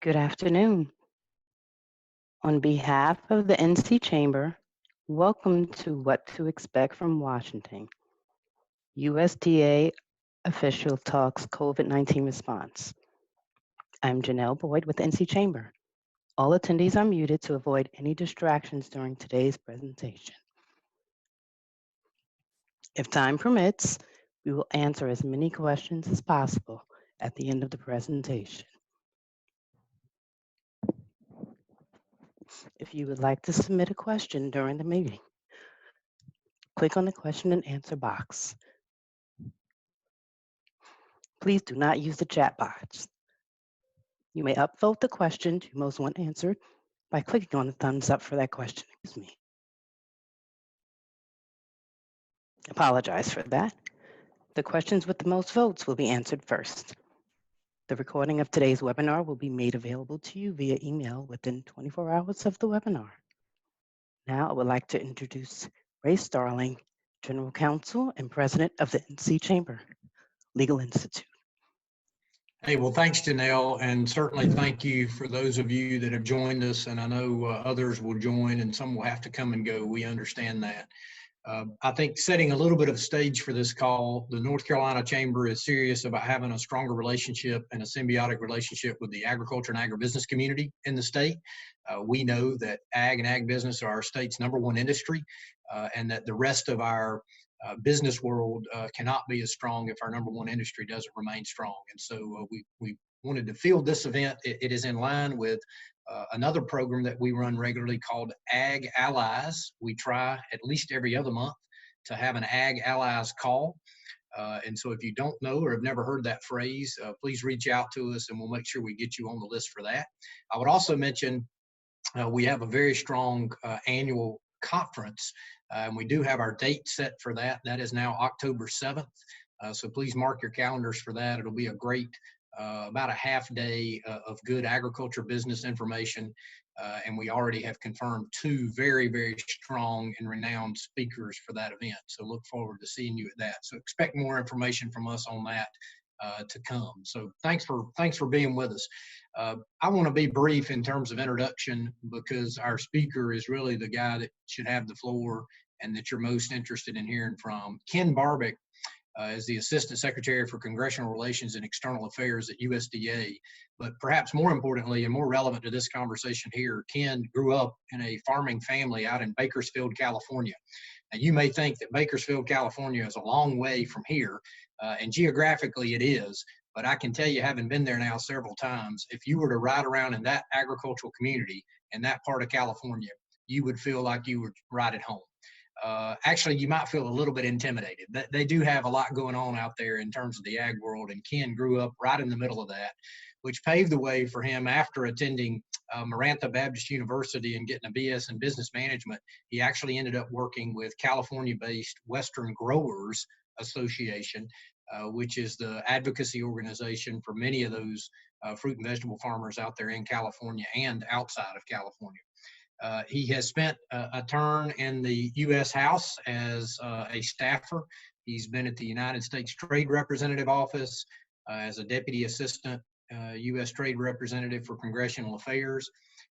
Good afternoon. On behalf of the NC Chamber, welcome to What to Expect from Washington. USDA official talks COVID-19 response. I'm Janelle Boyd with the NC Chamber. All attendees are muted to avoid any distractions during today's presentation. If time permits, we will answer as many questions as possible at the end of the presentation. If you would like to submit a question during the meeting, click on the question and answer box. Please do not use the chat box. You may upvote the question you most want answered by clicking on the thumbs up for that question. Apologize for that. The questions with the most votes will be answered first. The recording of today's webinar will be made available to you via email within 24 hours of the webinar. Now I would like to introduce Reis Starling, General Counsel and President of the NC Chamber Legal Institute. Hey, well, thanks, Janelle, and certainly thank you for those of you that have joined us, and I know others will join and some will have to come and go. We understand that. I think setting a little bit of a stage for this call, the North Carolina Chamber is serious about having a stronger relationship and a symbiotic relationship with the agriculture and agribusiness community in the state. We know that ag and agribusiness are our state's #1 industry, and that the rest of our business world cannot be as strong if our #1 industry doesn't remain strong. And so we wanted to field this event. It is in line with another program that we run regularly called Ag Allies. We try at least every other month to have an Ag Allies call. And so if you don't know or have never heard that phrase, please reach out to us and we'll make sure we get you on the list for that. I would also mention we have a very strong annual conference, and we do have our date set for that. That is now October 7th. So please mark your calendars for that. It'll be a great, about a half day of good agriculture business information. And we already have confirmed 2 very, very strong and renowned speakers for that event. So look forward to seeing you at that. So expect more information from us on that to come. So thanks for being with us. I want to be brief in terms of introduction because our speaker is really the guy that should have the floor and that you're most interested in hearing from. Ken Barbic is the Assistant Secretary for Congressional Relations and External Affairs at USDA. But perhaps more importantly and more relevant to this conversation here, Ken grew up in a farming family out in Bakersfield, California. Now, you may think that Bakersfield, California is a long way from here, and geographically it is, but I can tell you, having been there now several times, if you were to ride around in that agricultural community in that part of California, you would feel like you were right at home. Actually, you might feel a little bit intimidated. They do have a lot going on out there in terms of the ag world, and Ken grew up right in the middle of that, which paved the way for him after attending Marantha Baptist University and getting a BS in business management. He actually ended up working with California-based Western Growers Association, which is the advocacy organization for many of those fruit and vegetable farmers out there in California and outside of California. He has spent a turn in the U.S. House as a staffer. He's been at the United States Trade Representative Office as a Deputy Assistant U.S. Trade Representative for Congressional Affairs.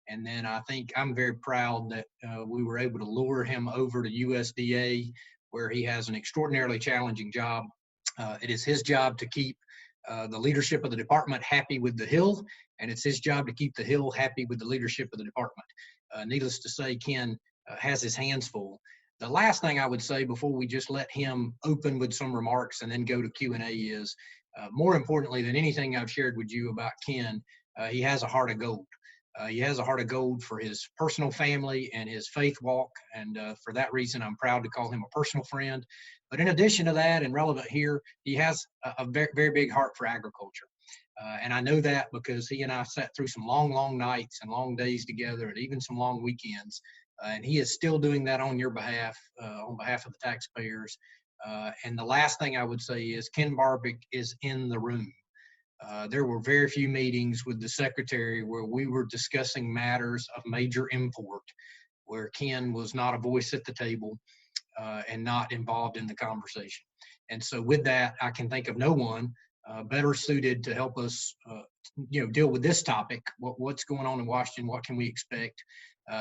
And then I think I'm very proud that we were able to lure him over to USDA, where he has an extraordinarily challenging job. It is his job to keep the leadership of the department happy with the Hill, and it's his job to keep the Hill happy with the leadership of the department. Needless to say, Ken has his hands full. The last thing I would say before we just let him open with some remarks and then go to Q&A is, more importantly than anything I've shared with you about Ken, he has a heart of gold. He has a heart of gold for his personal family and his faith walk, and for that reason, I'm proud to call him a personal friend. But in addition to that, and relevant here, he has a very, very big heart for agriculture. And I know that because he and I sat through some long, long nights and long days together and even some long weekends. And he is still doing that on your behalf, on behalf of the taxpayers. And the last thing I would say is Ken Barbic is in the room. There were very few meetings with the secretary where we were discussing matters of major import, where Ken was not a voice at the table and not involved in the conversation. And so with that, I can think of no one better suited to help us deal with this topic, what's going on in Washington, what can we expect,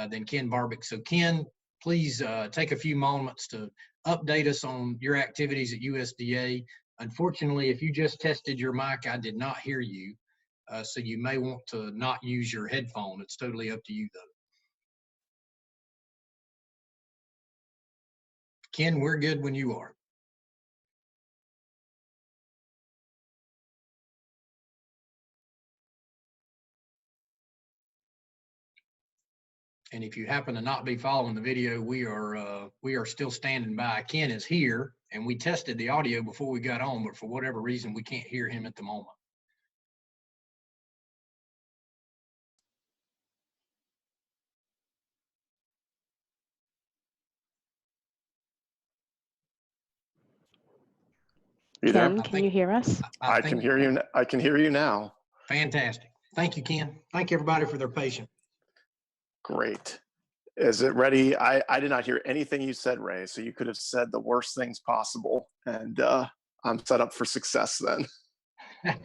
than Ken Barbic. So Ken, please take a few moments to update us on your activities at USDA. Unfortunately, if you just tested your mic, I did not hear you. So you may want to not use your headphone. It's totally up to you, though. Ken, we're good when you are. And if you happen to not be following the video, we are still standing by. Ken is here, and we tested the audio before we got on, but for whatever reason, we can't hear him at the moment. You there? Ken, can you hear us? I can hear you. I can hear you now. Fantastic. Thank you, Ken. Thank you, everybody, for their patience. Great. Is it ready? I did not hear anything you said, Ray. So you could have said the worst things possible, and I'm set up for success then.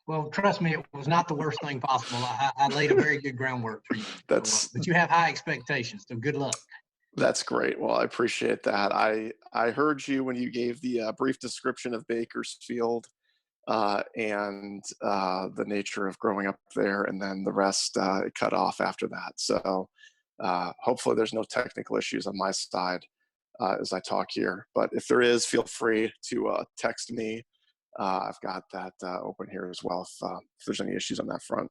Well, trust me, it was not the worst thing possible. I laid a very good groundwork for you. But you have high expectations, so good luck. That's great. Well, I appreciate that. I heard you when you gave the brief description of Bakersfield and the nature of growing up there, and then the rest cut off after that. So hopefully there's no technical issues on my side as I talk here. But if there is, feel free to text me. I've got that open here as well if there's any issues on that front.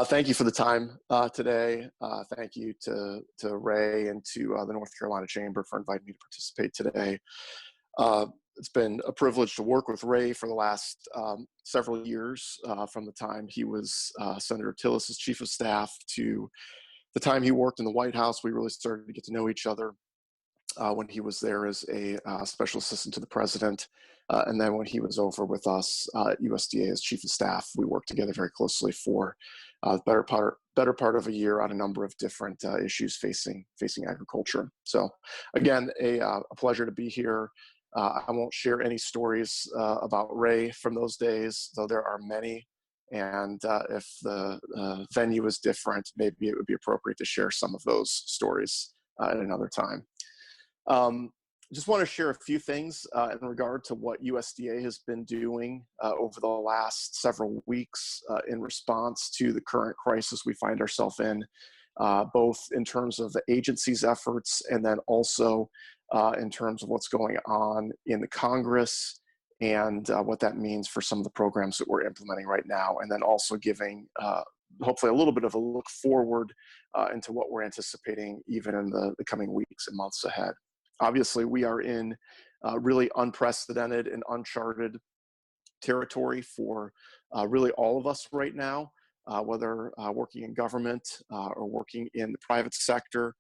Thank you for the time today. Thank you to Ray and to the North Carolina Chamber for inviting me to participate today. It's been a privilege to work with Ray for the last several years, from the time he was Senator Tillis's chief of staff to the time he worked in the White House. We really started to get to know each other when he was there as a special assistant to the president. And then when he was over with us at USDA as chief of staff, we worked together very closely for the better part of a year on a number of different issues facing agriculture. So again, a pleasure to be here. I won't share any stories about Ray from those days, though there are many. And if the venue is different, maybe it would be appropriate to share some of those stories at another time. Just want to share a few things in regard to what USDA has been doing over the last several weeks in response to the current crisis we find ourselves in, both in terms of the agency's efforts and then also in terms of what's going on in the Congress and what that means for some of the programs that we're implementing right now, and then also giving hopefully a little bit of a look forward into what we're anticipating even in the coming weeks and months ahead. Obviously, we are in really unprecedented and uncharted territory for really all of us right now, whether working in government or working in the private sector,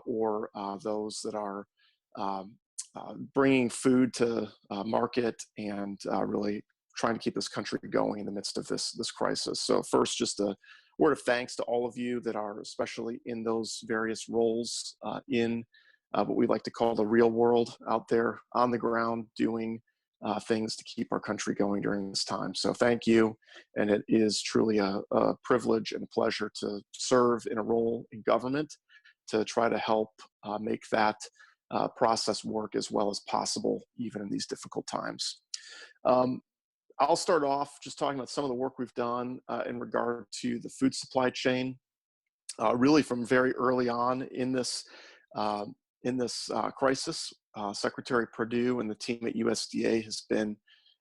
or those that are bringing food to market and really trying to keep this country going in the midst of this crisis. So first, just a word of thanks to all of you that are especially in those various roles in what we like to call the real world, out there on the ground doing things to keep our country going during this time. So thank you. And it is truly a privilege and a pleasure to serve in a role in government to try to help make that process work as well as possible, even in these difficult times. I'll start off just talking about some of the work we've done in regard to the food supply chain. Really from very early on in this crisis, Secretary Perdue and the team at USDA has been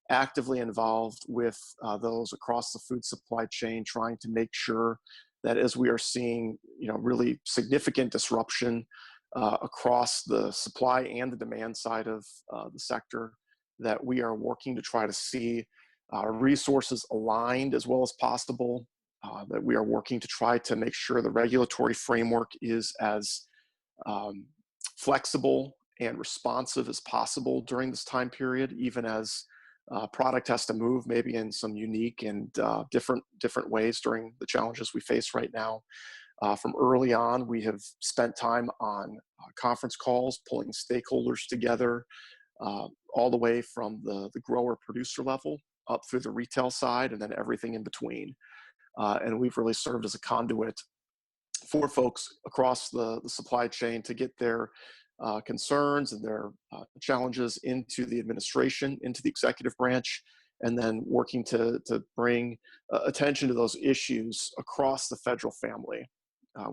actively involved with those across the food supply chain, trying to make sure that as we are seeing, really significant disruption across the supply and the demand side of the sector, that we are working to try to see resources aligned as well as possible, that we are working to try to make sure the regulatory framework is as flexible and responsive as possible during this time period, even as product has to move maybe in some unique and different ways during the challenges we face right now. From early on, we have spent time on conference calls, pulling stakeholders together, all the way from the grower producer level up through the retail side, and then everything in between. And we've really served as a conduit for folks across the supply chain to get their concerns and their challenges into the administration, into the executive branch, and then working to bring attention to those issues across the federal family.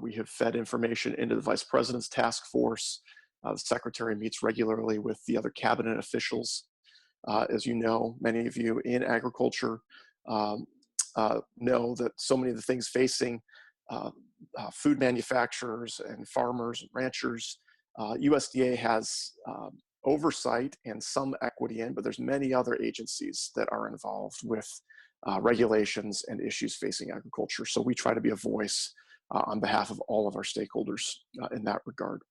We have fed information into the Vice President's task force. The Secretary meets regularly with the other cabinet officials. As you know, many of you in agriculture know that so many of the things facing food manufacturers and farmers and ranchers, USDA has oversight and some equity in, but there's many other agencies that are involved with regulations and issues facing agriculture. So we try to be a voice on behalf of all of our stakeholders in that regard.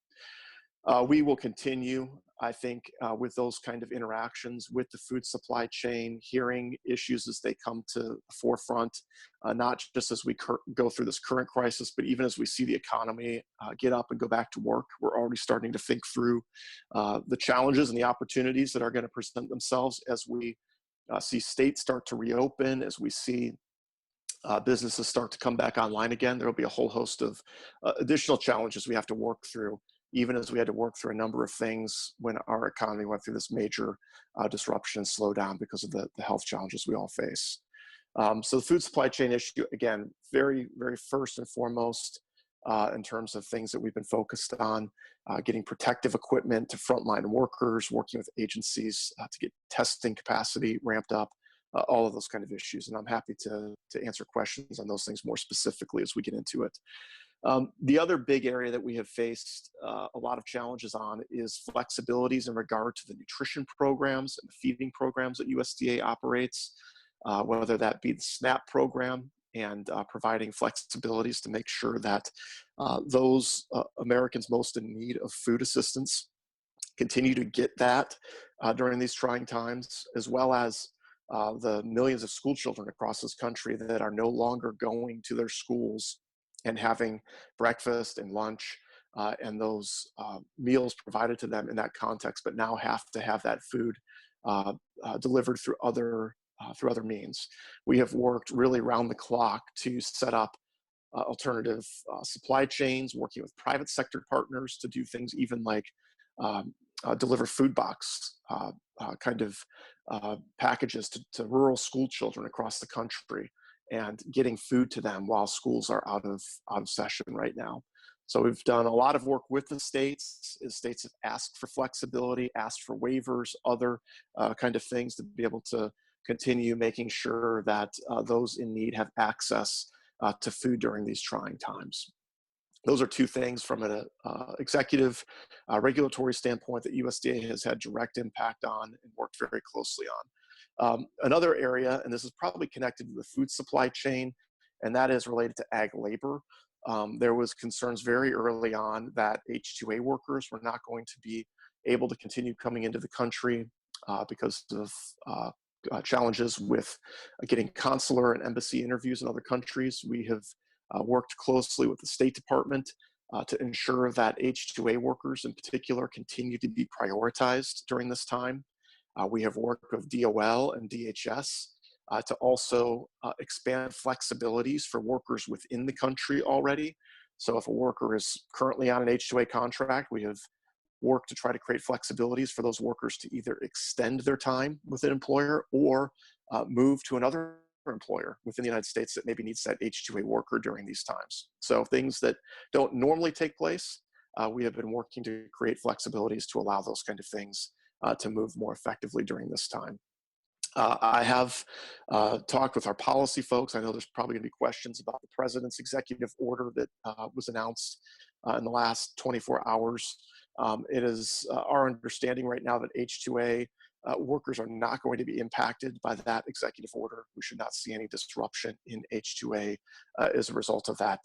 We will continue, I think, with those kind of interactions with the food supply chain, hearing issues as they come to the forefront, not just as we go through this current crisis, but even as we see the economy get up and go back to work. We're already starting to think through the challenges and the opportunities that are going to present themselves as we see states start to reopen, as we see businesses start to come back online again. There will be a whole host of additional challenges we have to work through, even as we had to work through a number of things when our economy went through this major disruption and slowdown because of the health challenges we all face. So the food supply chain issue, again, very, very first and foremost in terms of things that we've been focused on, getting protective equipment to frontline workers, working with agencies to get testing capacity ramped up, all of those kind of issues. And I'm happy to answer questions on those things more specifically as we get into it. The other big area that we have faced a lot of challenges on is flexibilities in regard to the nutrition programs and the feeding programs that USDA operates, whether that be the SNAP program and providing flexibilities to make sure that those Americans most in need of food assistance continue to get that during these trying times, as well as the millions of school children across this country that are no longer going to their schools and having breakfast and lunch and those meals provided to them in that context, but now have to have that food delivered through other means. We have worked really around the clock to set up alternative supply chains, working with private sector partners to do things even like deliver food box kind of packages to rural school children across the country, and getting food to them while schools are out of session right now. So we've done a lot of work with the states. The states have asked for flexibility, asked for waivers, other kind of things to be able to continue making sure that those in need have access to food during these trying times. Those are two things from an executive regulatory standpoint that USDA has had direct impact on and worked very closely on. Another area, and this is probably connected to the food supply chain, and that is related to ag labor. There was concerns very early on that H-2A workers were not going to be able to continue coming into the country because of challenges with getting consular and embassy interviews in other countries. We have worked closely with the State Department to ensure that H-2A workers in particular continue to be prioritized during this time. We have worked with DOL and DHS to also expand flexibilities for workers within the country already. So if a worker is currently on an H-2A contract, we have worked to try to create flexibilities for those workers to either extend their time with an employer or move to another employer within the United States that maybe needs that H-2A worker during these times. So things that don't normally take place, we have been working to create flexibilities to allow those kind of things to move more effectively during this time. I have talked with our policy folks. I know there's probably going to be questions about the president's executive order that was announced in the last 24 hours. It is our understanding right now that H-2A workers are not going to be impacted by that executive order. We should not see any disruption in H-2A as a result of that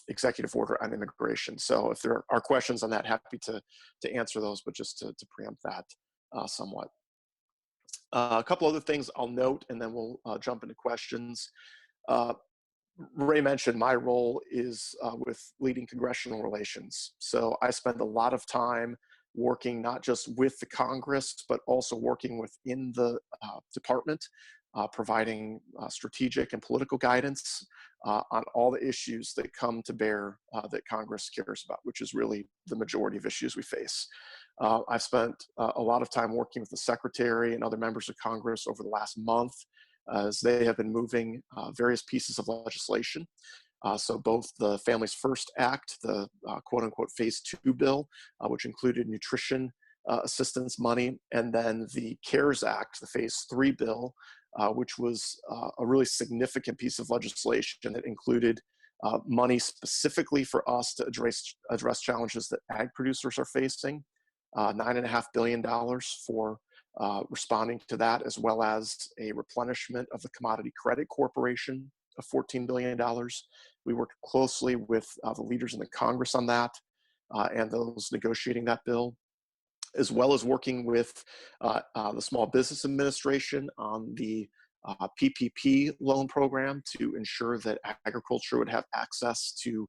executive order on immigration. So if there are questions on that, happy to answer those, but just to preempt that somewhat. A couple other things I'll note, and then we'll jump into questions. Ray mentioned my role is with leading congressional relations. So I spend a lot of time working not just with the Congress, but also working within the department, providing strategic and political guidance on all the issues that come to bear that Congress cares about, which is really the majority of issues we face. I've spent a lot of time working with the Secretary and other members of Congress over the last month as they have been moving various pieces of legislation. So both the Families First Act, the quote unquote phase 2 bill, which included nutrition assistance money, and then the CARES Act, the phase 3 bill, which was a really significant piece of legislation that included money specifically for us to address challenges that ag producers are facing, $9.5 billion for responding to that, as well as a replenishment of the Commodity Credit Corporation of $14 billion. We worked closely with the leaders in the Congress on that and those negotiating that bill, as well as working with the Small Business Administration on the PPP loan program to ensure that agriculture would have access to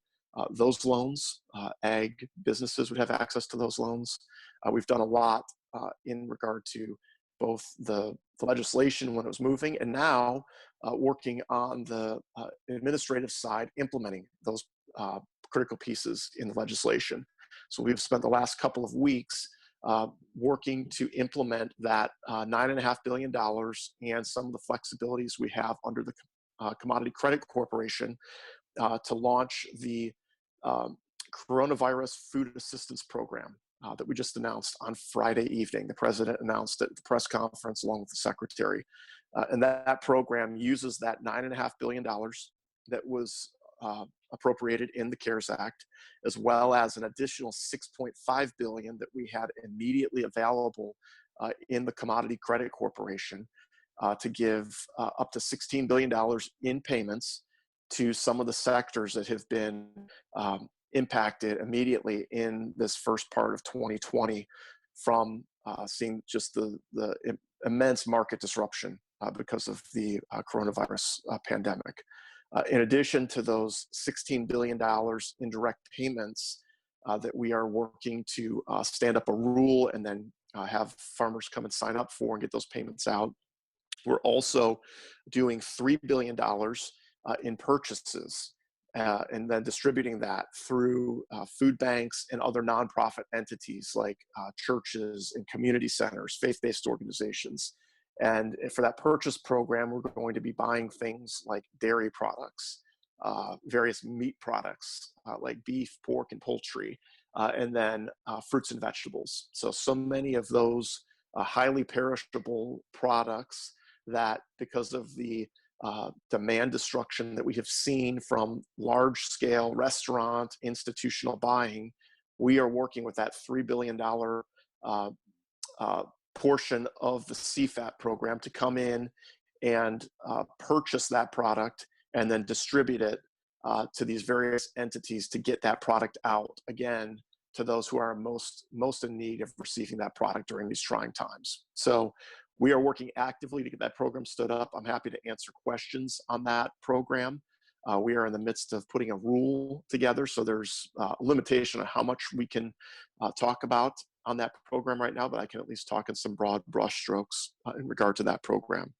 those loans, ag businesses would have access to those loans. We've done a lot in regard to both the legislation when it was moving, and now working on the administrative side, implementing those critical pieces in the legislation. So we've spent the last couple of weeks working to implement that $9.5 billion and some of the flexibilities we have under the Commodity Credit Corporation to launch the Coronavirus Food Assistance Program that we just announced on Friday evening. The president announced at the press conference along with the secretary. And that program uses that $9.5 billion that was appropriated in the CARES Act, as well as an additional $6.5 billion that we had immediately available in the Commodity Credit Corporation to give up to $16 billion in payments to some of the sectors that have been impacted immediately in this first part of 2020 from seeing just the immense market disruption because of the coronavirus pandemic. In addition to those $16 billion in direct payments that we are working to stand up a rule and then have farmers come and sign up for and get those payments out, we're also doing $3 billion in purchases and then distributing that through food banks and other nonprofit entities like churches and community centers, faith-based organizations. And for that purchase program, we're going to be buying things like dairy products, various meat products like beef, pork, and poultry, and then fruits and vegetables. So many of those highly perishable products that, because of the demand destruction that we have seen from large-scale restaurant institutional buying, we are working with that $3 billion portion of the CFAP program to come in and purchase that product and then distribute it to these various entities to get that product out again to those who are most in need of receiving that product during these trying times. So we are working actively to get that program stood up. I'm happy to answer questions on that program. We are in the midst of putting a rule together, so there's a limitation on how much we can talk about on that program right now, but I can at least talk in some broad brushstrokes in regard to that program.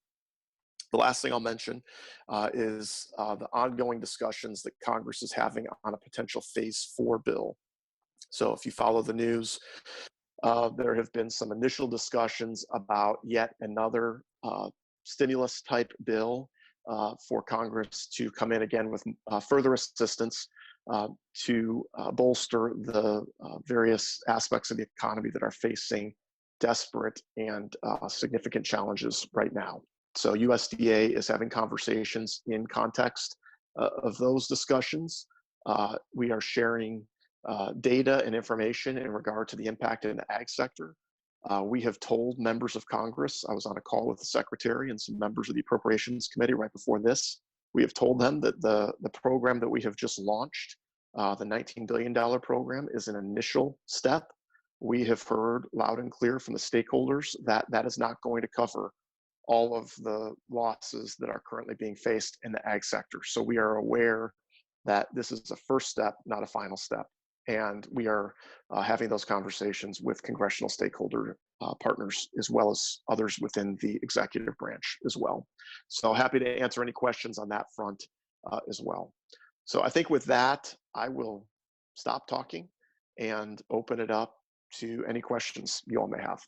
The last thing I'll mention is the ongoing discussions that Congress is having on a potential phase 4 bill. So if you follow the news, there have been some initial discussions about yet another stimulus type bill for Congress to come in again with further assistance to bolster the various aspects of the economy that are facing desperate and significant challenges right now. So USDA is having conversations in context of those discussions. We are sharing data and information in regard to the impact in the ag sector. We have told members of Congress, I was on a call with the Secretary and some members of the Appropriations Committee right before this. We have told them that the program that we have just launched, the $19 billion program, is an initial step. We have heard loud and clear from the stakeholders that that is not going to cover all of the losses that are currently being faced in the ag sector. So we are aware that this is a first step, not a final step. And we are having those conversations with congressional stakeholder partners, as well as others within the executive branch as well. So happy to answer any questions on that front as well. So I think with that, I will stop talking and open it up to any questions you all may have.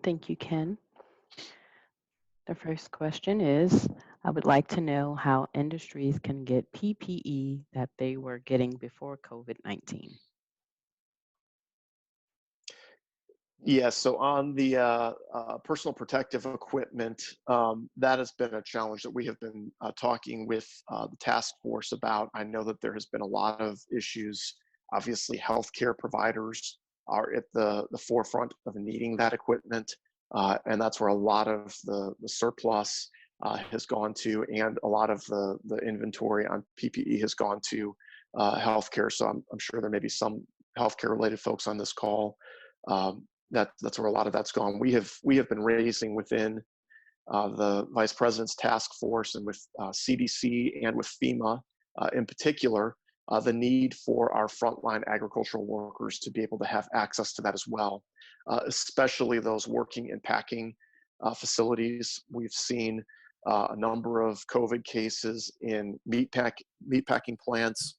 Thank you, Ken. The first question is, I would like to know how industries can get PPE that they were getting before COVID-19. Yes, so on the personal protective equipment, that has been a challenge that we have been talking with the task force about. I know that there has been a lot of issues. Obviously, healthcare providers are at the forefront of needing that equipment, and that's where a lot of the surplus has gone to, and a lot of the inventory on PPE has gone to healthcare. So I'm sure there may be some healthcare-related folks on this call. That's where a lot of that's gone. We have been raising within the Vice President's task force and with CDC and with FEMA in particular, the need for our frontline agricultural workers to be able to have access to that as well, especially those working in packing facilities. We've seen a number of COVID cases in meatpacking plants.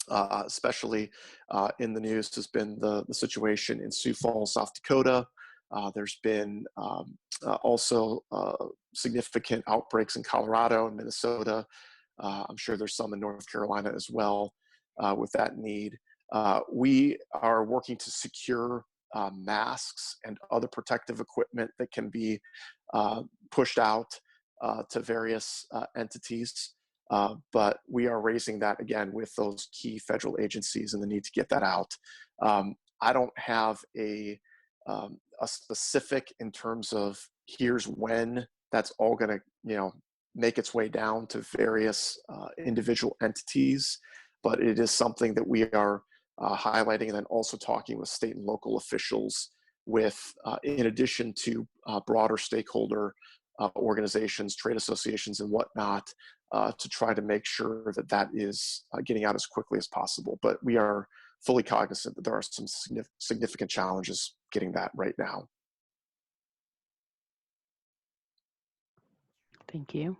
Especially in the news has been the situation in Sioux Falls, South Dakota. There's been also significant outbreaks in Colorado and Minnesota. I'm sure there's some in North Carolina as well with that need. We are working to secure masks and other protective equipment that can be pushed out to various entities. But we are raising that again with those key federal agencies and the need to get that out. I don't have a specific in terms of here's when that's all going to make its way down to various individual entities, but it is something that we are highlighting and then also talking with state and local officials with, in addition to broader stakeholder organizations, trade associations, and whatnot, to try to make sure that that is getting out as quickly as possible. But we are fully cognizant that there are some significant challenges getting that right now. Thank you.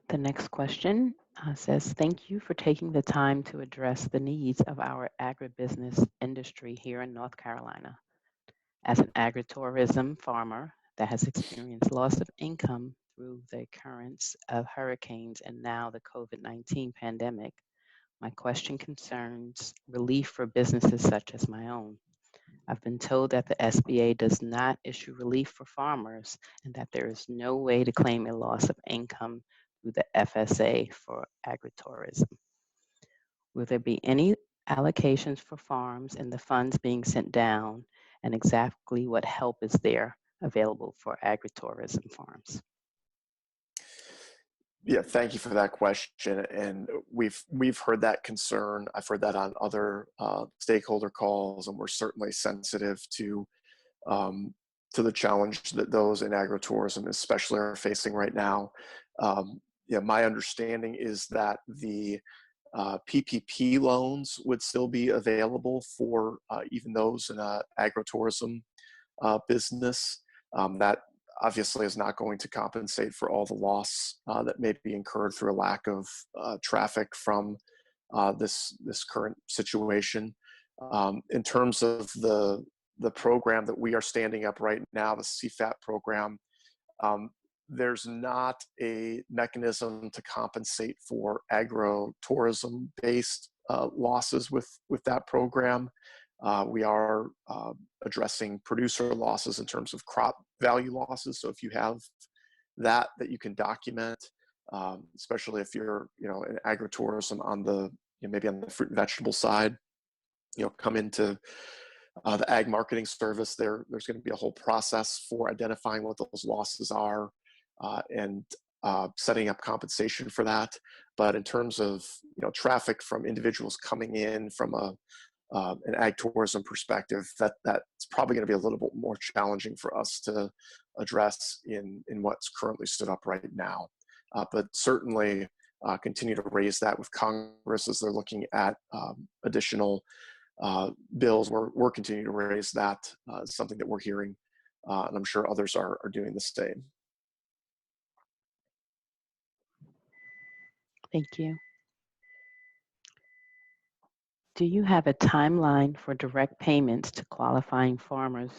The next question says, thank you for taking the time to address the needs of our agribusiness industry here in North Carolina. As an agritourism farmer that has experienced loss of income through the occurrence of hurricanes and now the COVID-19 pandemic, my question concerns relief for businesses such as my own. I've been told that the SBA does not issue relief for farmers and that there is no way to claim a loss of income through the FSA for agritourism. Will there be any allocations for farms and the funds being sent down, and exactly what help is there available for agritourism farms? Yeah, thank you for that question. And we've heard that concern. I've heard that on other stakeholder calls, and we're certainly sensitive to the challenge that those in agritourism especially are facing right now. My understanding is that the PPP loans would still be available for even those in an agritourism business. That obviously is not going to compensate for all the loss that may be incurred through a lack of traffic from this current situation. In terms of the program that we are standing up right now, the CFAP program, there's not a mechanism to compensate for agro-tourism based losses with that program. We are addressing producer losses in terms of crop value losses. So if you have that you can document, especially if you're in agritourism on the maybe on the fruit and vegetable side, come into the ag marketing service. There's going to be a whole process for identifying what those losses are and setting up compensation for that. But in terms of traffic from individuals coming in from an ag tourism perspective, that's probably going to be a little bit more challenging for us to address in what's currently stood up right now. But certainly continue to raise that with Congress as they're looking at additional bills. We're continuing to raise that, something that we're hearing, and I'm sure others are doing the same. Thank you. Do you have a timeline for direct payments to qualifying farmers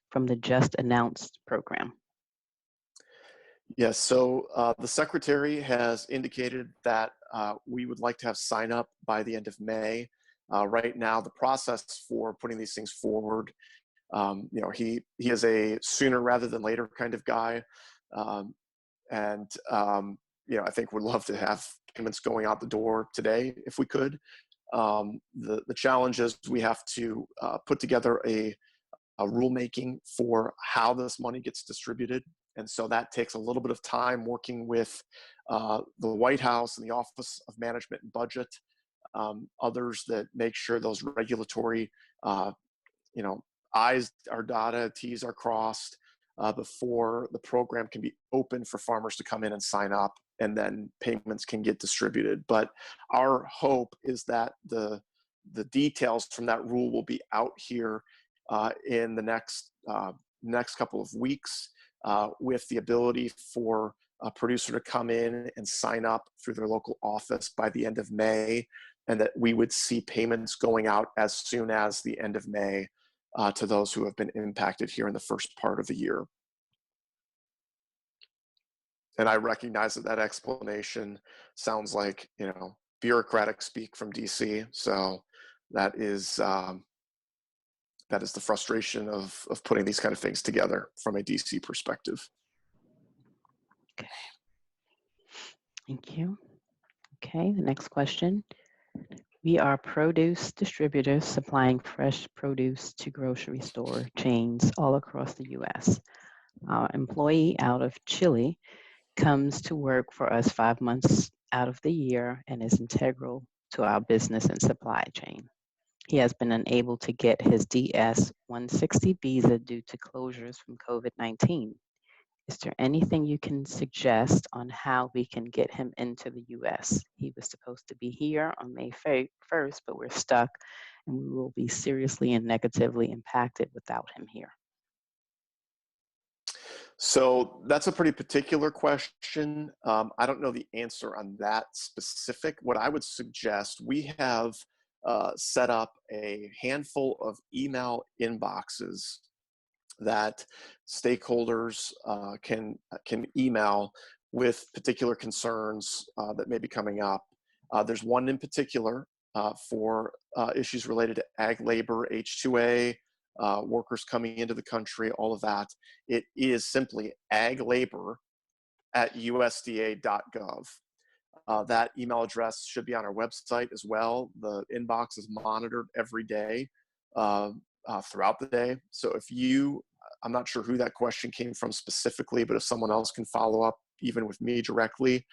from the just announced program? Yes, so the Secretary has indicated that we would like to have sign up by the end of May. Right now, the process for putting these things forward, he is a sooner rather than later kind of guy. I think would love to have payments going out the door today if we could. The challenge is we have to put together a rulemaking for how this money gets distributed. And so that takes a little bit of time working with the White House and the Office of Management and Budget, others that make sure those regulatory, I's are dotted, T's are crossed before the program can be open for farmers to come in and sign up, and then payments can get distributed. But our hope is that the details from that rule will be out here in the next couple of weeks, with the ability for a producer to come in and sign up through their local office by the end of May, and that we would see payments going out as soon as the end of May to those who have been impacted here in the first part of the year. And I recognize that explanation sounds like, bureaucratic speak from DC. So that is the frustration of putting these kind of things together from a DC perspective. Okay. Thank you. Okay, the next question. We are produce distributors supplying fresh produce to grocery store chains all across the U.S. Our employee out of Chile comes to work for us 5 months out of the year and is integral to our business and supply chain. He has been unable to get his DS-160 visa due to closures from COVID-19. Is there anything you can suggest on how we can get him into the U.S.? He was supposed to be here on May 1st, but we're stuck and we will be seriously and negatively impacted without him here. So that's a pretty particular question. I don't know the answer on that specific. What I would suggest, we have set up a handful of email inboxes that stakeholders can email with particular concerns that may be coming up. There's one in particular for issues related to ag labor, H-2A, workers coming into the country, all of that. It is simply aglabor@usda.gov. That email address should be on our website as well. The inbox is monitored every day throughout the day. So if I'm not sure who that question came from specifically, but if someone else can follow up even with me directly,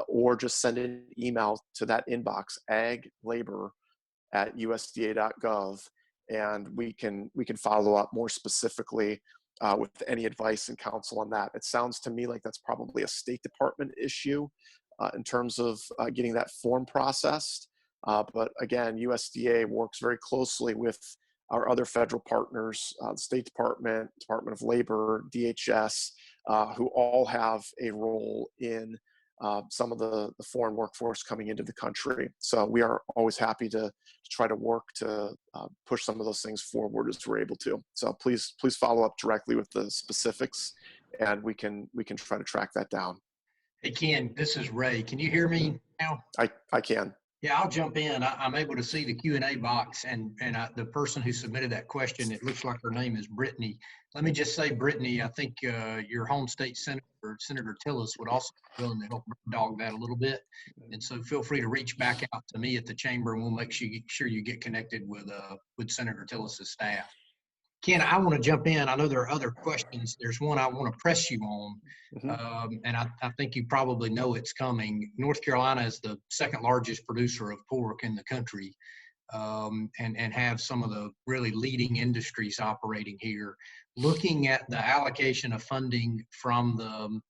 or just send an email to that inbox, aglabor@usda.gov, and we can follow up more specifically with any advice and counsel on that. It sounds to me like that's probably a State Department issue in terms of getting that form processed. But again, USDA works very closely with our other federal partners, the State Department, Department of Labor, DHS, who all have a role in some of the foreign workforce coming into the country. So we are always happy to try to work to push some of those things forward as we're able to. So please follow up directly with the specifics, and we can try to track that down. Hey, Ken, this is Ray. Can you hear me now? I can. Yeah, I'll jump in. I'm able to see the Q&A box, and the person who submitted that question, it looks like her name is Brittany. Let me just say, Brittany, I think your home state senator, Senator Tillis, would also be willing to help dog that a little bit. And so feel free to reach back out to me at the chamber, and we'll make sure you get connected with Senator Tillis's staff. Ken, I want to jump in. I know there are other questions. There's one I want to press you on, and I think you probably know it's coming. North Carolina is the second largest producer of pork in the country, and have some of the really leading industries operating here. Looking at the allocation of funding from the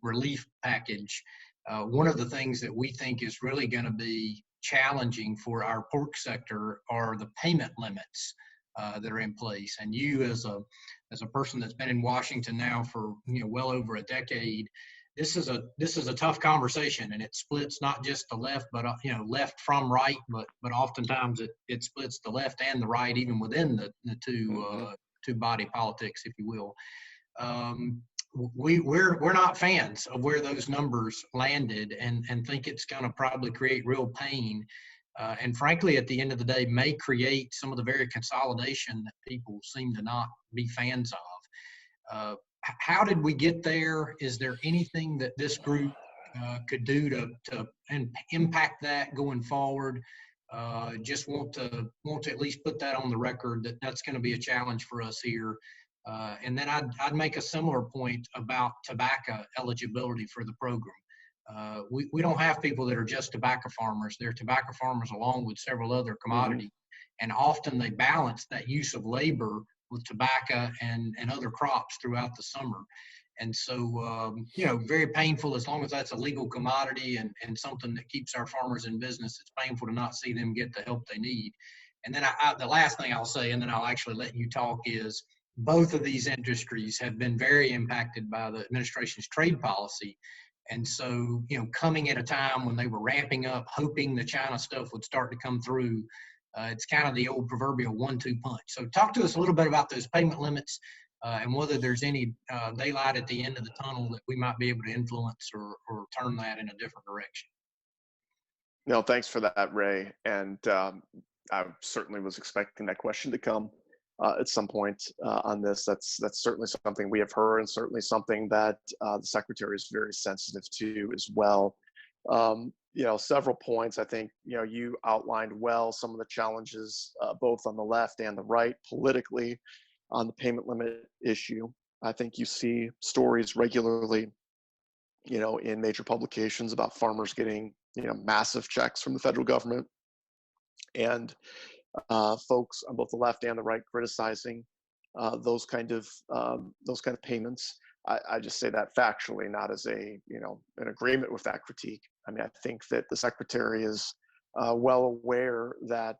relief package, One of the things that we think is really going to be challenging for our pork sector are the payment limits that are in place. And you, as a person that's been in Washington now for well over a decade, this is a tough conversation, and it splits not just the left, but left from right, but oftentimes it splits the left and the right, even within the two body politics, if you will. We're not fans of where those numbers landed, and think it's going to probably create real pain. And frankly, at the end of the day, may create some of the very consolidation that people seem to not be fans of. How did we get there? Is there anything that this group could do to impact that going forward? Just want to at least put that on the record that that's going to be a challenge for us here. And then I'd make a similar point about tobacco eligibility for the program. We don't have people that are just tobacco farmers. They're tobacco farmers along with several other commodities. And often they balance that use of labor with tobacco and other crops throughout the summer. And so, very painful as long as that's a legal commodity and something that keeps our farmers in business. It's painful to not see them get the help they need. And then the last thing I'll say, and then I'll actually let you talk, is both of these industries have been very impacted by the administration's trade policy. And so, coming at a time when they were ramping up, hoping the China stuff would start to come through, it's kind of the old proverbial 1-2 punch. So talk to us a little bit about those payment limits and whether there's any daylight at the end of the tunnel that we might be able to influence or turn that in a different direction. No, thanks for that, Ray. And I certainly was expecting that question to come at some point on this. That's certainly something we have heard, and certainly something that the Secretary is very sensitive to as well. Several points. I think, you outlined well some of the challenges both on the left and the right politically on the payment limit issue. I think you see stories regularly, in major publications about farmers getting, massive checks from the federal government, and folks on both the left and the right criticizing those kind of payments. I just say that factually, not as an agreement with that critique. I mean, I think that the Secretary is well aware that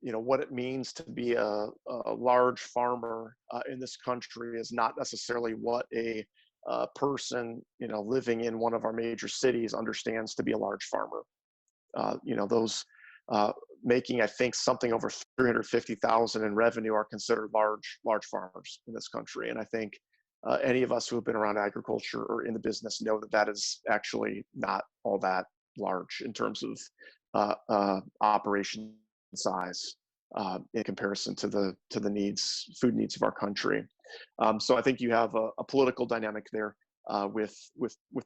what it means to be a large farmer in this country is not necessarily what a person living in one of our major cities understands to be a large farmer. Those making, I think, something over $350,000 in revenue are considered large farmers in this country. And I think any of us who have been around agriculture or in the business know that that is actually not all that large in terms of operation size in comparison to the food needs of our country. So I think you have a political dynamic there with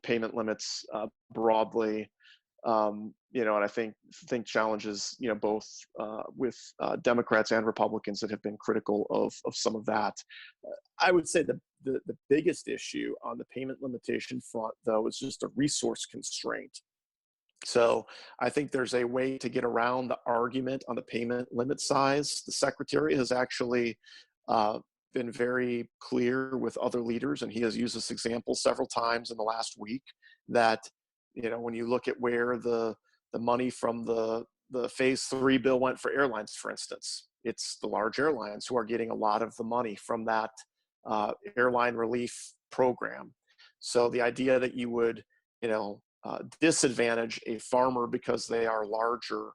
payment limits broadly. And I think challenges, both with Democrats and Republicans that have been critical of some of that. I would say the biggest issue on the payment limitation front, though, is just a resource constraint. So I think there's a way to get around the argument on the payment limit size. The Secretary has actually been very clear with other leaders, and he has used this example several times in the last week, that when you look at where the money from the phase 3 bill went for airlines, for instance, it's the large airlines who are getting a lot of the money from that airline relief program. So the idea that you would, disadvantage a farmer because they are larger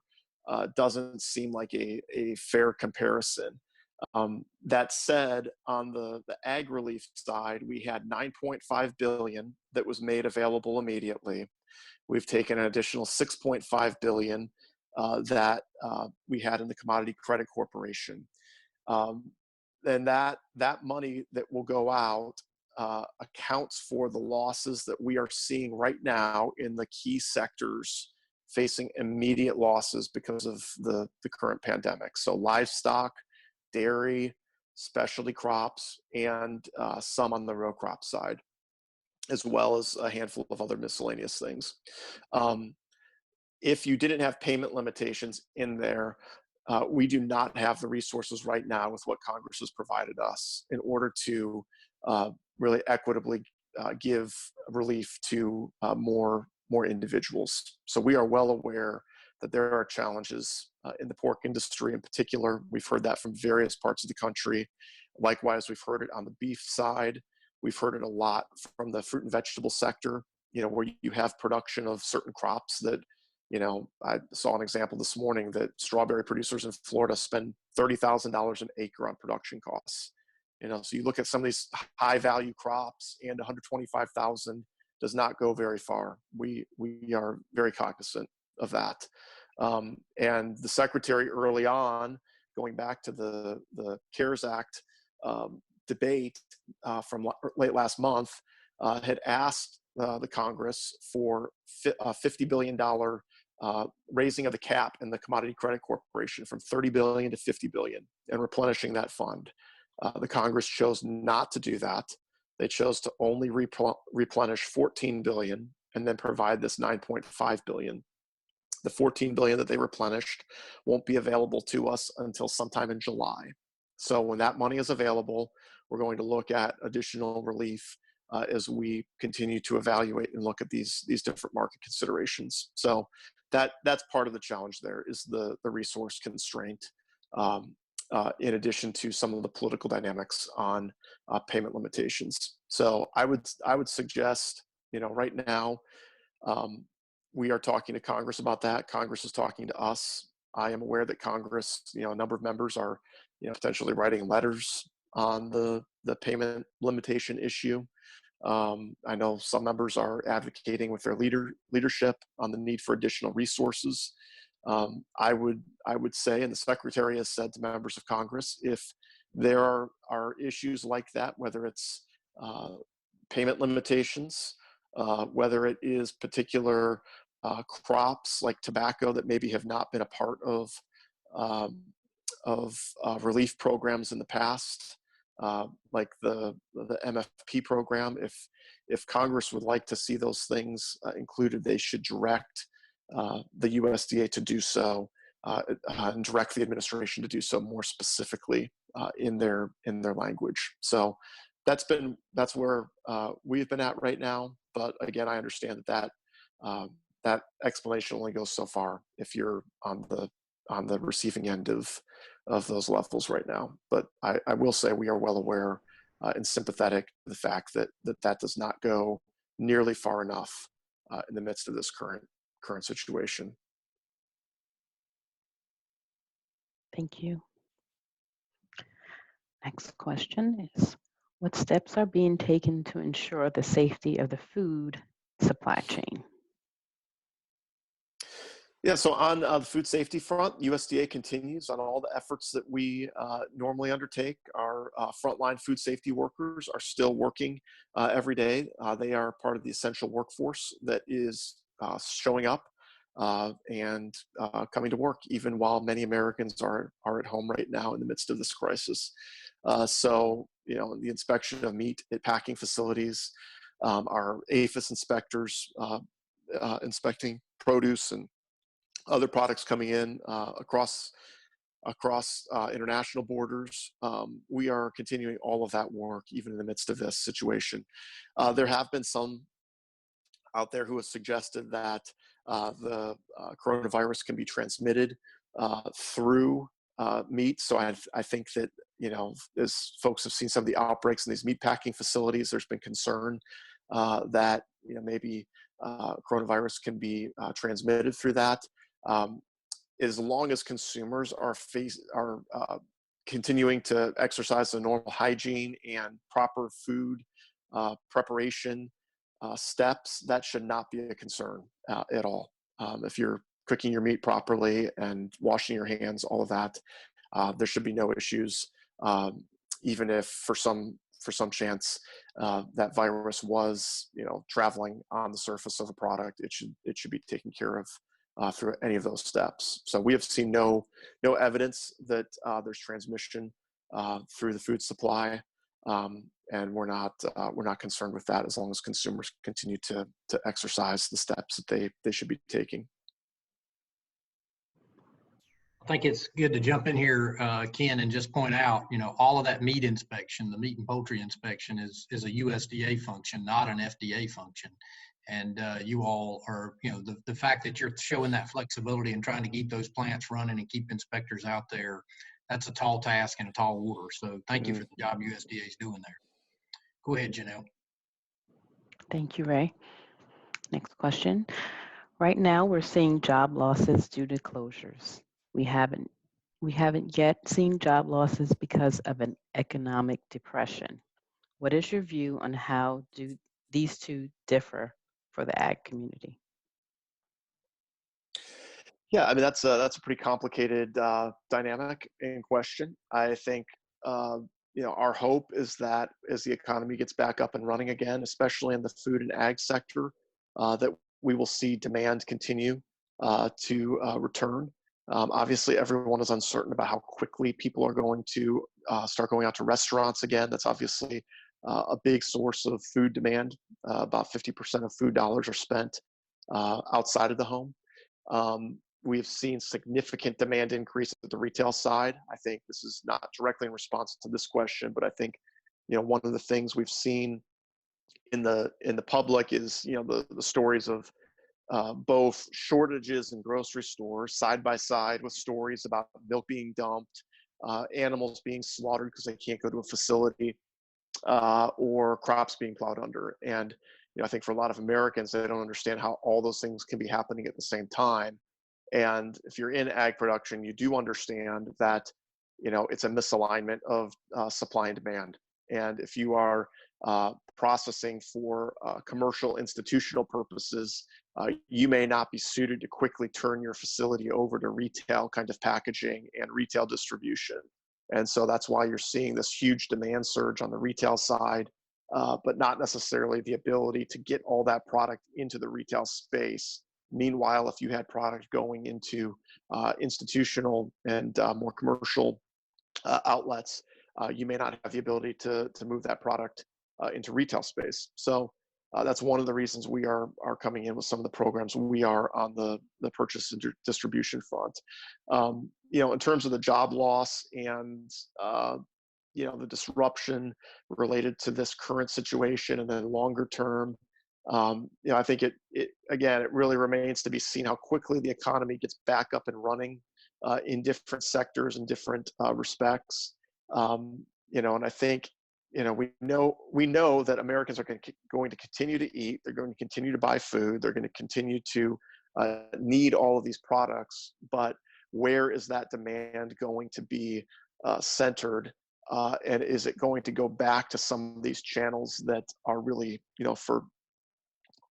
doesn't seem like a fair comparison. That said, on the ag relief side, we had $9.5 billion that was made available immediately. We've taken an additional $6.5 billion that we had in the Commodity Credit Corporation. And that money that will go out accounts for the losses that we are seeing right now in the key sectors facing immediate losses because of the current pandemic. So livestock, dairy, specialty crops, and some on the row crop side, as well as a handful of other miscellaneous things. If you didn't have payment limitations in there, we do not have the resources right now with what Congress has provided us in order to really equitably give relief to more more individuals. So we are well aware that there are challenges in the pork industry in particular. We've heard that from various parts of the country. Likewise, we've heard it on the beef side. We've heard it a lot from the fruit and vegetable sector, where you have production of certain crops that, I saw an example this morning that strawberry producers in Florida spend $30,000 an acre on production costs. So you look at some of these high value crops, and 125,000 does not go very far. We are very cognizant of that. And the secretary early on, going back to the CARES Act debate from late last month, had asked the Congress for a $50 billion raising of the cap in the Commodity Credit Corporation from $30 billion to $50 billion and replenishing that fund. The Congress chose not to do that. They chose to only replenish $14 billion and then provide this $9.5 billion. The $14 billion that they replenished won't be available to us until sometime in July. So when that money is available, we're going to look at additional relief as we continue to evaluate and look at these different market considerations. So that's part of the challenge there, is the resource constraint, in addition to some of the political dynamics on payment limitations. So I would suggest, right now, we are talking to Congress about that. Congress is talking to us. I am aware that Congress, a number of members are, potentially writing letters on the payment limitation issue. I know some members are advocating with their leadership on the need for additional resources. I would say, and the Secretary has said to members of Congress, if there are issues like that, whether it's payment limitations, whether it is particular crops like tobacco that maybe have not been a part of relief programs in the past, like the MFP program. If Congress would like to see those things included, they should direct the USDA to do so, and direct the administration to do so more specifically in their language. So that's where we've been at right now. But again, I understand that explanation only goes so far if you're on the receiving end of those levels right now. But I will say we are well aware and sympathetic to the fact that does not go nearly far enough in the midst of this current situation. Thank you. Next question is, what steps are being taken to ensure the safety of the food supply chain? Yeah, so on the food safety front, USDA continues on all the efforts that we normally undertake. Our frontline food safety workers are still working every day. They are part of the essential workforce that is showing up and coming to work, even while many Americans are at home right now in the midst of this crisis. So, the inspection of meat at packing facilities, our APHIS inspectors inspecting produce and other products coming in across international borders. We are continuing all of that work even in the midst of this situation. There have been some out there who have suggested that the coronavirus can be transmitted through meat. So I think that, as folks have seen some of the outbreaks in these meat packing facilities, there's been concern that maybe coronavirus can be transmitted through that. As long as consumers are continuing to exercise the normal hygiene and proper food preparation steps, that should not be a concern at all. If you're cooking your meat properly and washing your hands, all of that, there should be no issues. Even if for some chance that virus was traveling on the surface of a product, it should be taken care of through any of those steps. So we have seen no evidence that there's transmission through the food supply, and we're not concerned with that as long as consumers continue to exercise the steps that they should be taking. I think it's good to jump in here, Ken, and just point out, all of that meat inspection, the meat and poultry inspection is a USDA function, not an FDA function. And you all are, the fact that you're showing that flexibility and trying to keep those plants running and keep inspectors out there, that's a tall task and a tall order. So thank you for the job USDA is doing there. Go ahead, Janelle. Thank you, Ray. Next question. Right now, we're seeing job losses due to closures. We haven't yet seen job losses because of an economic depression. What is your view on how do these two differ for the ag community? Yeah, I mean, that's a pretty complicated dynamic in question. I think, our hope is that as the economy gets back up and running again, especially in the food and ag sector, that we will see demand continue to return. Obviously, everyone is uncertain about how quickly people are going to start going out to restaurants again. That's obviously a big source of food demand. About 50% of food dollars are spent outside of the home. We've seen significant demand increase at the retail side. I think this is not directly in response to this question, but I think, one of the things we've seen in the public is, the stories of both shortages in grocery stores side by side with stories about milk being dumped, animals being slaughtered because they can't go to a facility, or crops being plowed under. And, I think for a lot of Americans, they don't understand how all those things can be happening at the same time. And if you're in ag production, you do understand that, it's a misalignment of supply and demand. And if you are processing for commercial institutional purposes, you may not be suited to quickly turn your facility over to retail kind of packaging and retail distribution. And so that's why you're seeing this huge demand surge on the retail side, but not necessarily the ability to get all that product into the retail space. Meanwhile, if you had product going into institutional and more commercial outlets, you may not have the ability to move that product into retail space. So that's one of the reasons we are coming in with some of the programs we are on the purchase and distribution front. In terms of the job loss and the disruption related to this current situation and then longer term, I think it really remains to be seen how quickly the economy gets back up and running in different sectors and different respects. And I think, we know that Americans are going to continue to eat. They're going to continue to buy food. They're going to continue to need all of these products. But where is that demand going to be centered? And is it going to go back to some of these channels that are really, for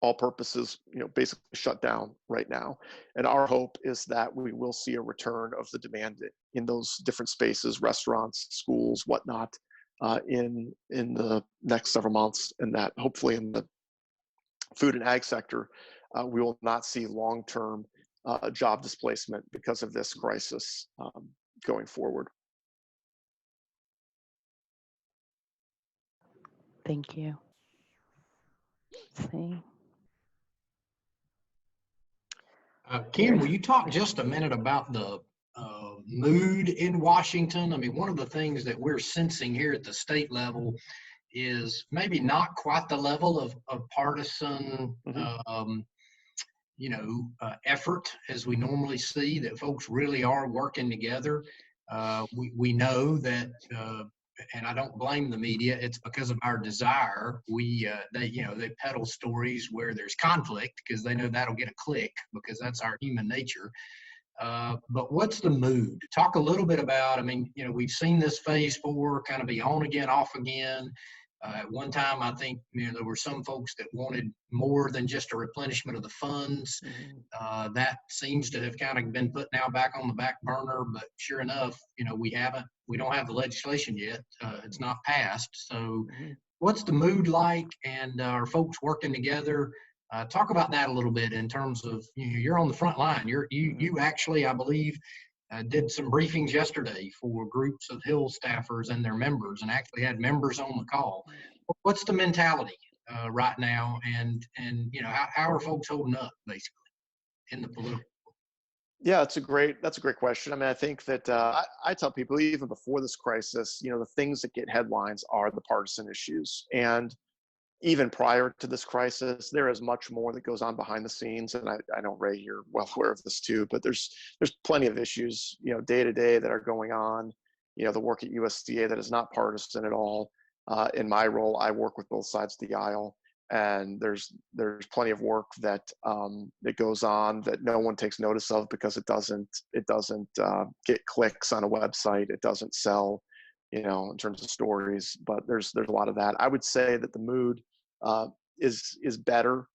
all purposes, basically shut down right now? And our hope is that we will see a return of the demand in those different spaces, restaurants, schools, whatnot, in the next several months, and that hopefully in the food and ag sector, we will not see long-term job displacement because of this crisis going forward. Thank you. Let's see. Ken, will you talk just a minute about the mood in Washington? I mean, one of the things that we're sensing here at the state level is maybe not quite the level of partisan, effort as we normally see, that folks really are working together. We know that, and I don't blame the media, it's because of our desire. They peddle stories where there's conflict because they know that'll get a click, because that's our human nature. But what's the mood? Talk a little bit about, we've seen this phase 4 kind of be on again, off again. At one time, I think, there were some folks that wanted more than just a replenishment of the funds. That seems to have kind of been put now back on the back burner, but sure enough, we don't have the legislation yet. It's not passed. So what's the mood like, and are folks working together? Talk about that a little bit in terms of, you're on the front line. You actually, I believe, did some briefings yesterday for groups of Hill staffers and their members, and actually had members on the call. What's the mentality right now, and how are folks holding up, basically, in the political? Yeah, that's a great question. I mean, I think that I tell people even before this crisis, the things that get headlines are the partisan issues. And even prior to this crisis, there is much more that goes on behind the scenes. And I know, Ray, you're well aware of this too, but there's plenty of issues, day to day that are going on. The work at USDA that is not partisan at all. In my role, I work with both sides of the aisle, and there's plenty of work that goes on that no one takes notice of because it doesn't get clicks on a website. It doesn't sell, in terms of stories. But there's a lot of that. I would say that the mood uh, is better,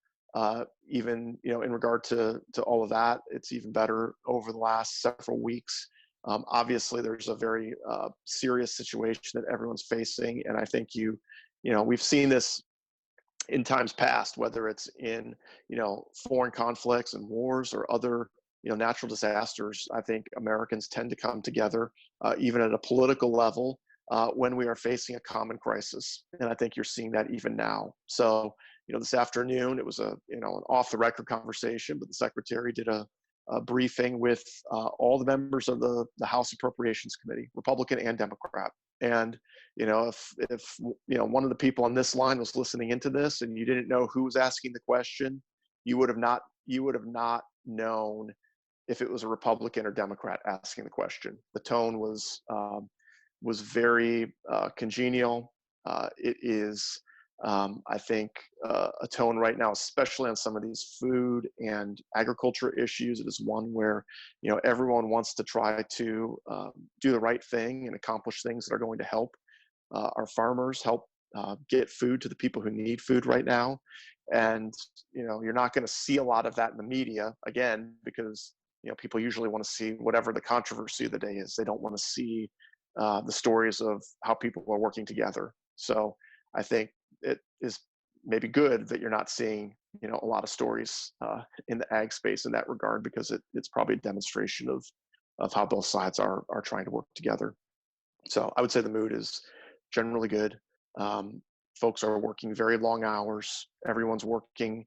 even in regard to all of that. It's even better over the last several weeks. Obviously, there's a very serious situation that everyone's facing, and I think we've seen this in times past, whether it's in foreign conflicts and wars or other natural disasters. I think Americans tend to come together, even at a political level, when we are facing a common crisis, and I think you're seeing that even now. So this afternoon it was an off the record conversation, but the secretary did a briefing with all the members of the House Appropriations Committee, Republican and Democrat. And if one of the people on this line was listening into this and you didn't know who was asking the question, you would have not known if it was a Republican or Democrat asking the question. The tone was very congenial. It is, I think, a tone right now, especially on some of these food and agriculture issues. It is one where everyone wants to try to do the right thing and accomplish things that are going to help our farmers, help get food to the people who need food right now. And you're not going to see a lot of that in the media, again, because people usually want to see whatever the controversy of the day is. They don't want to see the stories of how people are working together. So I think it is maybe good that you're not seeing a lot of stories in the ag space in that regard, because it's probably a demonstration of how both sides are trying to work together. So I would say the mood is generally good. Folks are working very long hours. Everyone's working,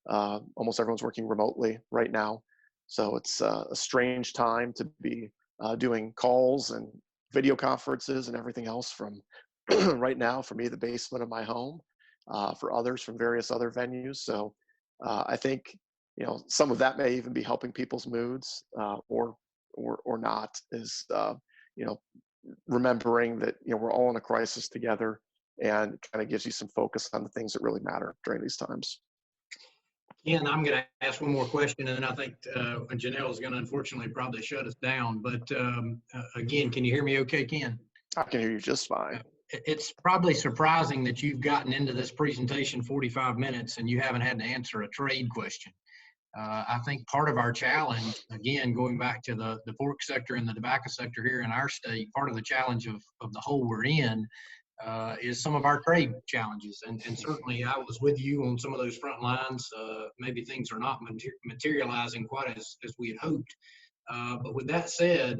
almost everyone's working remotely right now. So it's a strange time to be doing calls and video conferences and everything else from right now, for me, the basement of my home, for others from various other venues. So I think some of that may even be helping people's moods, or not, is remembering that we're all in a crisis together, and kind of gives you some focus on the things that really matter during these times. Ken, I'm going to ask one more question, and then I think Janelle is going to unfortunately probably shut us down. But again, can you hear me okay, Ken? I can hear you just fine. It's probably surprising that you've gotten into this presentation 45 minutes and you haven't had to answer a trade question. I think part of our challenge, again, going back to the pork sector and the tobacco sector here in our state, part of the challenge of the hole we're in is some of our trade challenges. And certainly I was with you on some of those front lines. Maybe things are not materializing quite as we had hoped. But with that said,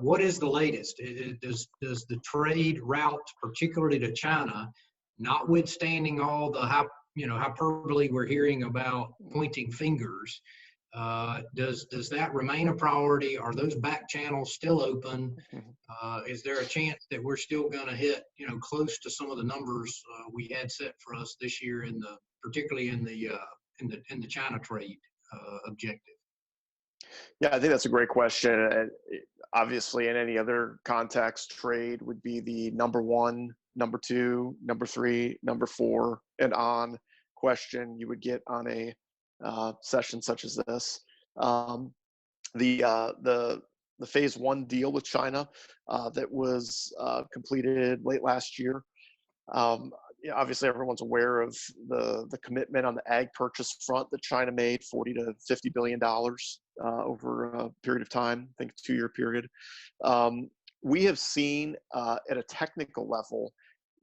what is the latest? Does the trade route, particularly to China, notwithstanding all the hyperbole we're hearing about pointing fingers, does that remain a priority? Are those back channels still open? Is there a chance that we're still going to hit close to some of the numbers we had set for us this year, particularly in the China trade objective? Yeah, I think that's a great question. Obviously, in any other context, trade would be the number one, number two, number three, number four, and on question you would get on a session such as this. The phase one deal with China that was completed late last year. Obviously, everyone's aware of the commitment on the ag purchase front that China made, $40 to $50 billion over a period of time, I think a 2-year period. We have seen at a technical level,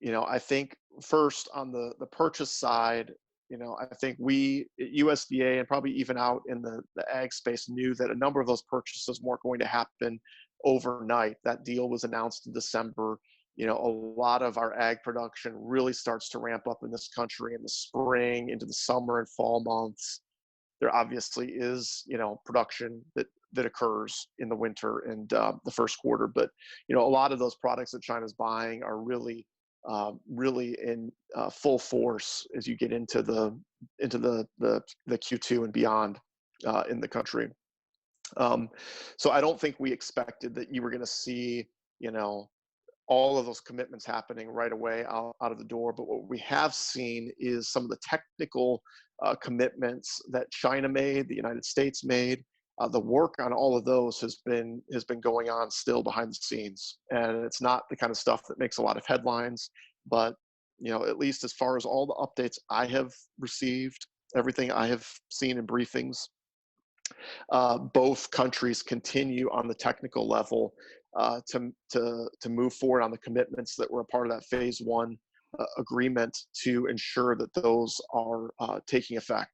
I think first on the purchase side, I think we at USDA and probably even out in the ag space knew that a number of those purchases weren't going to happen overnight. That deal was announced in December. A lot of our ag production really starts to ramp up in this country in the spring, into the summer and fall months. There obviously is, production that that occurs in the winter and the first quarter. But a lot of those products that China's buying are really in full force as you get into the Q2 and beyond in the country. So I don't think we expected that you were going to see all of those commitments happening right away out of the door. But what we have seen is some of the technical commitments that China made, the United States made. The work on all of those has been going on still behind the scenes, and it's not the kind of stuff that makes a lot of headlines. But at least as far as all the updates I have received, everything I have seen in briefings, both countries continue on the technical level to move forward on the commitments that were a part of that phase one agreement to ensure that those are taking effect.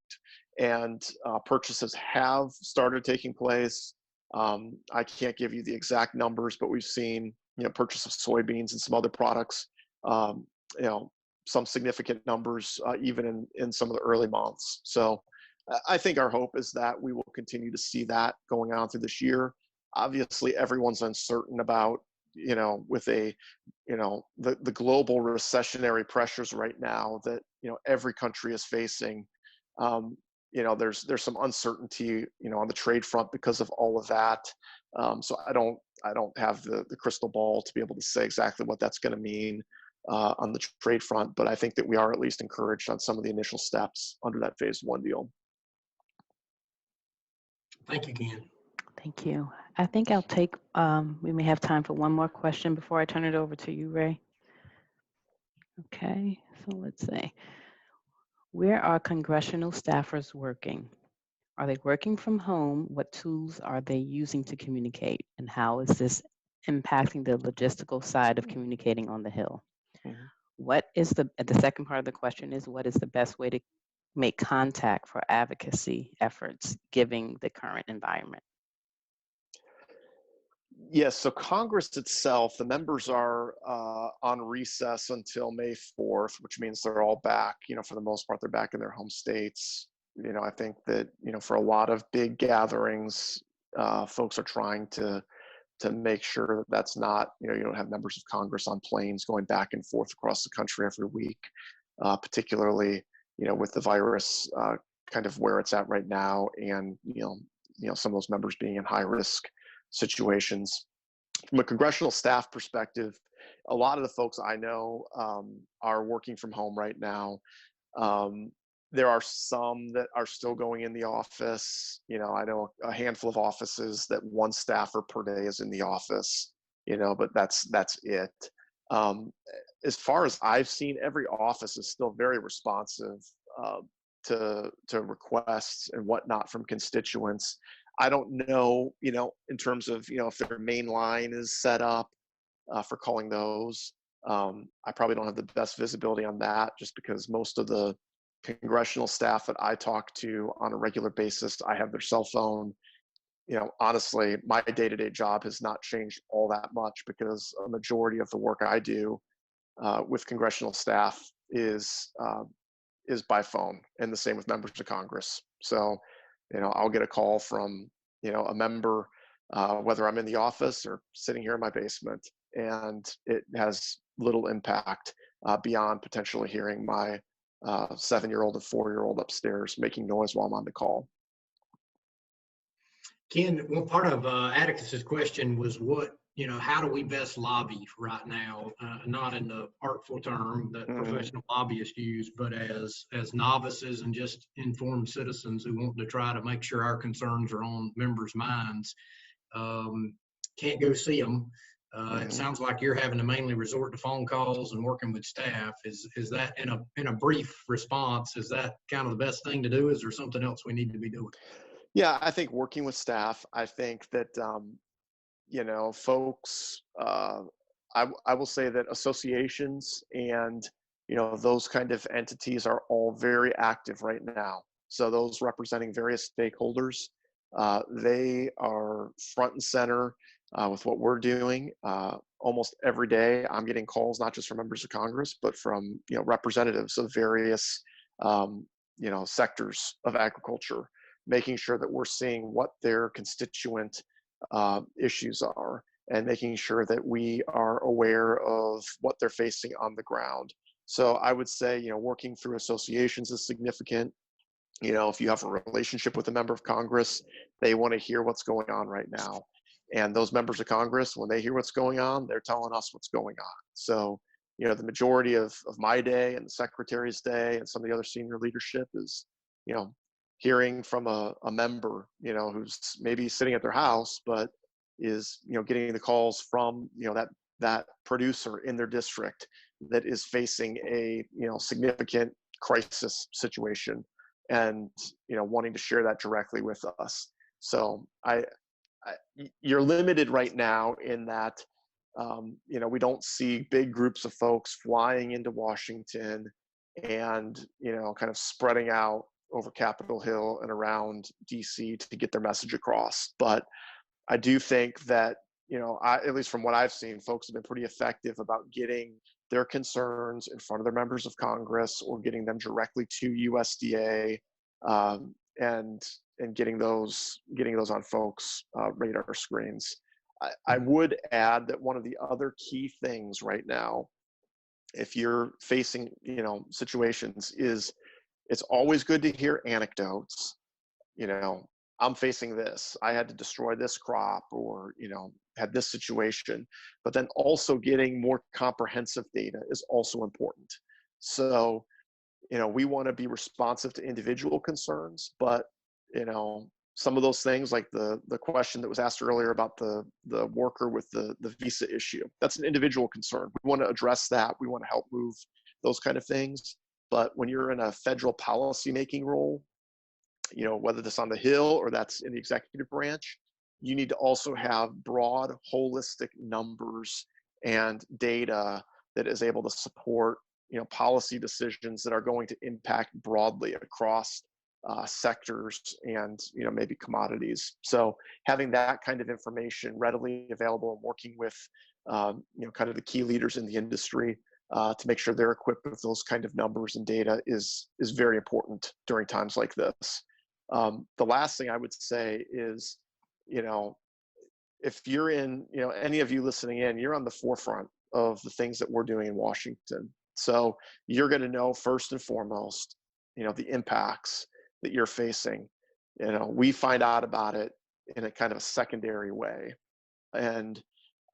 And purchases have started taking place. I can't give you the exact numbers, but we've seen purchase of soybeans and some other products, some significant numbers even in some of the early months. So I think our hope is that we will continue to see that going on through this year. Obviously, everyone's uncertain about, with the global recessionary pressures right now that, every country is facing. There's some uncertainty, on the trade front because of all of that. So I don't have the crystal ball to be able to say exactly what that's going to mean on the trade front, but I think that we are at least encouraged on some of the initial steps under that phase one deal. Thank you, Ken. Thank you. I think I'll take, we may have time for one more question before I turn it over to you, Ray. Okay, so let's see. Where are congressional staffers working? Are they working from home? What tools are they using to communicate? And how is this impacting the logistical side of communicating on the Hill? Mm-hmm. What is the second part of the question is, what is the best way to make contact for advocacy efforts given the current environment? Yes, so Congress itself, the members are on recess until May 4th, which means they're all back, for the most part, they're back in their home states. I think that, for a lot of big gatherings, folks are trying to make sure that that's not, you don't have members of Congress on planes going back and forth across the country every week, particularly, with the virus kind of where it's at right now, and, some of those members being in high risk situations. From a congressional staff perspective, a lot of the folks I know are working from home right now. There are some that are still going in the office. I know a handful of offices that one staffer per day is in the office, but that's it. As far as I've seen, every office is still very responsive to requests and whatnot from constituents. I don't know, in terms of, if their main line is set up for calling those. I probably don't have the best visibility on that, just because most of the congressional staff that I talk to on a regular basis, I have their cell phone. Honestly, my day-to-day job has not changed all that much, because a majority of the work I do with congressional staff is by phone, and the same with members of Congress. So, I'll get a call from, a member, whether I'm in the office or sitting here in my basement, and it has little impact beyond potentially hearing my 7-year-old and 4-year-old upstairs making noise while I'm on the call. Ken, one part of Atticus's question was how do we best lobby right now? Not in the artful term that professional lobbyists use, but as novices and just informed citizens who want to try to make sure our concerns are on members' minds. Can't go see them. It sounds like you're having to mainly resort to phone calls and working with staff. Is that in a brief response? Is that kind of the best thing to do? Is there something else we need to be doing? Yeah, I think working with staff. I think that folks. I will say that associations and those kind of entities are all very active right now. So those representing various stakeholders, they are front and center with what we're doing. Almost every day, I'm getting calls not just from members of Congress, but from representatives of various sectors of agriculture. making sure that we're seeing what their constituent issues are, and making sure that we are aware of what they're facing on the ground. So I would say, working through associations is significant. If you have a relationship with a member of Congress, they want to hear what's going on right now. And those members of Congress, when they hear what's going on, they're telling us what's going on. So, the majority of my day and the secretary's day and some of the other senior leadership is, hearing from a member, who's maybe sitting at their house, but is, getting the calls from, that producer in their district that is facing a, significant crisis situation, and, wanting to share that directly with us. So you're limited right now in that, we don't see big groups of folks flying into Washington and, kind of spreading out over Capitol Hill and around DC to get their message across. But I do think that, at least from what I've seen, folks have been pretty effective about getting their concerns in front of their members of Congress, or getting them directly to USDA, and getting those on folks' radar screens. I would add that one of the other key things right now, if you're facing, situations, is it's always good to hear anecdotes. I'm facing this, I had to destroy this crop, or, had this situation. But then also getting more comprehensive data is also important. So, we want to be responsive to individual concerns, but, some of those things, like the question that was asked earlier about the worker with the visa issue, that's an individual concern. We want to address that. We want to help move those kind of things. But when you're in a federal policymaking role, whether that's on the Hill or that's in the executive branch, you need to also have broad, holistic numbers and data that is able to support, policy decisions that are going to impact broadly across sectors and, maybe commodities. So having that kind of information readily available and working with, kind of the key leaders in the industry to make sure they're equipped with those kind of numbers and data is very important during times like this. The last thing I would say is, if you're in, any of you listening in, you're on the forefront of the things that we're doing in Washington. So you're going to know first and foremost, the impacts that you're facing. We find out about it in a kind of a secondary way. And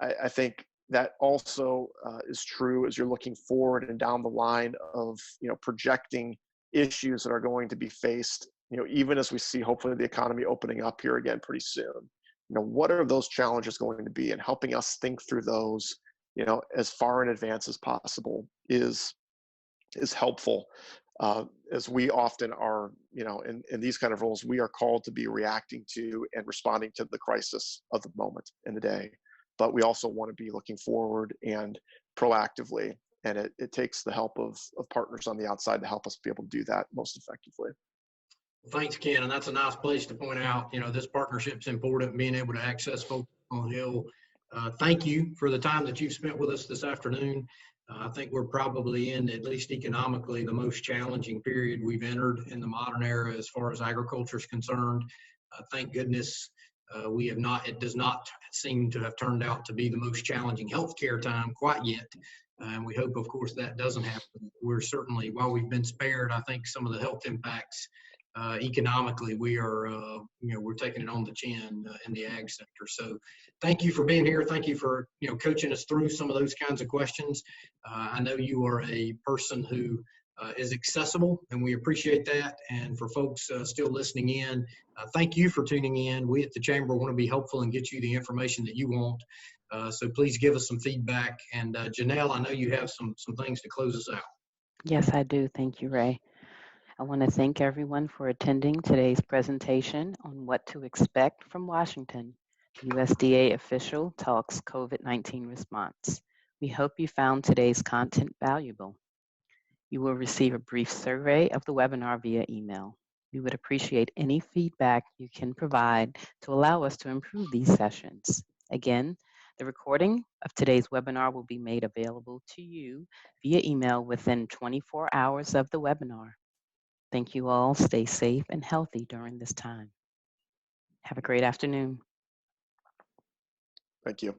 I think that also is true as you're looking forward and down the line of, projecting issues that are going to be faced, even as we see hopefully the economy opening up here again pretty soon. What are those challenges going to be, and helping us think through those, as far in advance as possible is helpful. As we often are, in these kind of roles, we are called to be reacting to and responding to the crisis of the moment in the day. But we also want to be looking forward and proactively. And it takes the help of partners on the outside to help us be able to do that most effectively. Thanks, Ken. And that's a nice place to point out, this partnership's important, being able to access folks on Hill. Thank you for the time that you've spent with us this afternoon. I think we're probably in, at least economically, the most challenging period we've entered in the modern era as far as agriculture is concerned. Thank goodness we have not, it does not seem to have turned out to be the most challenging healthcare time quite yet. And we hope, of course, that doesn't happen. We're certainly, while we've been spared, I think some of the health impacts economically, we are, we're taking it on the chin in the ag sector. So thank you for being here. Thank you for, coaching us through some of those kinds of questions. I know you are a person who is accessible, and we appreciate that. And for folks still listening in, thank you for tuning in. We at the Chamber want to be helpful and get you the information that you want. So please give us some feedback. And Janelle, I know you have some things to close us out. Yes, I do. Thank you, Ray. I want to thank everyone for attending today's presentation on what to expect from Washington. USDA official talks COVID-19 response. We hope you found today's content valuable. You will receive a brief survey of the webinar via email. We would appreciate any feedback you can provide to allow us to improve these sessions. Again, the recording of today's webinar will be made available to you via email within 24 hours of the webinar. Thank you all. Stay safe and healthy during this time. Have a great afternoon. Thank you.